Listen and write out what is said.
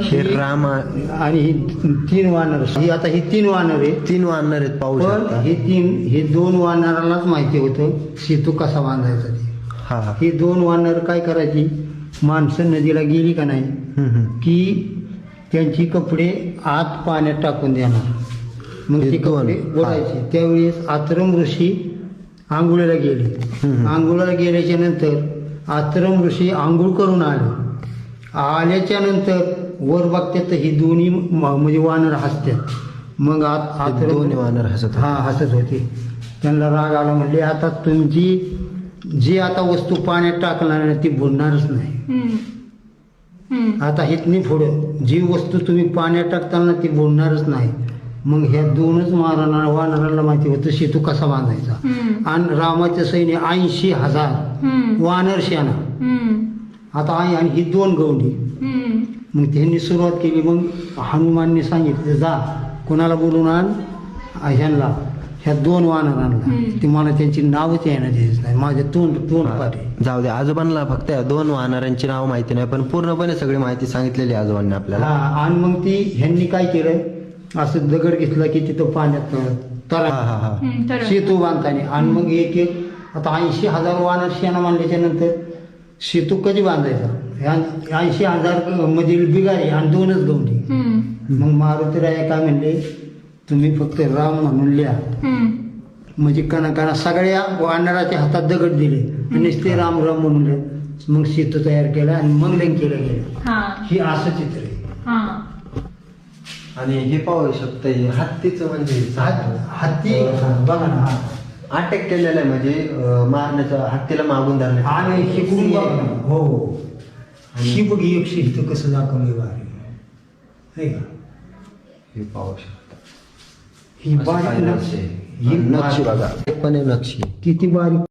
हे राम आणि ही 3 वानर, ही 3 वानर आहे. 3 वानर आहेत पाहू पण शकता. हे 2 वानरालाच माहिती होतं सेतू कसा बांधायचा ते. हा हा. ही 2 वानर काय करायची, माणसं नदीला गेली का नाही की त्यांची कपडे आत पाण्यात टाकून देणार, मग हे ते दोन, कपडे हा. ओढायचे. त्यावेळेस आत्रम ऋषी आंघोळीला गेले. आंघोळीला गेल्याच्या नंतर आत्रम ऋषी आंघोळ करून आल्याच्या नंतर वर बघतात तर ही दोन्ही म्हणजे वानर हसतात. मग हे दोन्ही वानर हसत होते. हसत होते. त्यांना राग आला, म्हणले आता तुमची जी आता वस्तू पाण्यात टाकणार आहे ती बुडणारच नाही. आता हितनी पुढं जी वस्तू तुम्ही पाण्यात टाकताना ती बुडणारच नाही. मग ह्या 2च वानराला माहिती होतं सेतू कसा बांधायचा. आणि रामाचं सैन्य 80,000 वानर सेना. आता आणि ही 2 गवंडी. मग त्यांनी सुरुवात केली. मग हनुमानने सांगितलं, जा कोणाला बोलून आण, ह्या 2 वानरांना. ते मला त्यांची नावच येणार द्यायचं नाही, माझे तोंड पाठे. जाऊ दे, आजोबांना फक्त या 2 वानरांची नाव माहिती नाही, पण पूर्णपणे सगळी माहिती सांगितलेली आहे आजोबांनी आपल्याला. आणि मग ह्यांनी काय केलं, असं दगड घेतला की तिथं पाण्यात तळा सेतू बांधताना. आणि मग एक आता 80,000 वानर सेना मानल्याच्या नंतर सेतू कधी बांधायचा. 80,000 मधील बिगारी आणि 2च गवंडी. मग मारुतीराया काय म्हणले, तुम्ही फक्त राम म्हणून लिहा. म्हणजे कणा सगळ्या वानराच्या हातात दगड दिले आणि ते राम राम म्हणून लिहा. मग सेतू तयार केला आणि मग लंकेला गेला. हे असं चित्र आहे. आणि हे पाहू शकता, हे हत्तीचं म्हणजे हत्ती बघा ना, अटॅक केलेला आहे, म्हणजे मारण्याचा, हत्तीला मागून धरणे. आणि शिकून हो, ही बघ एक शिस्त कसं दाखवलं भारी का. हे पाहू शकता, ही बारीक नक्षी बघा, पण नक्षी किती बारीक.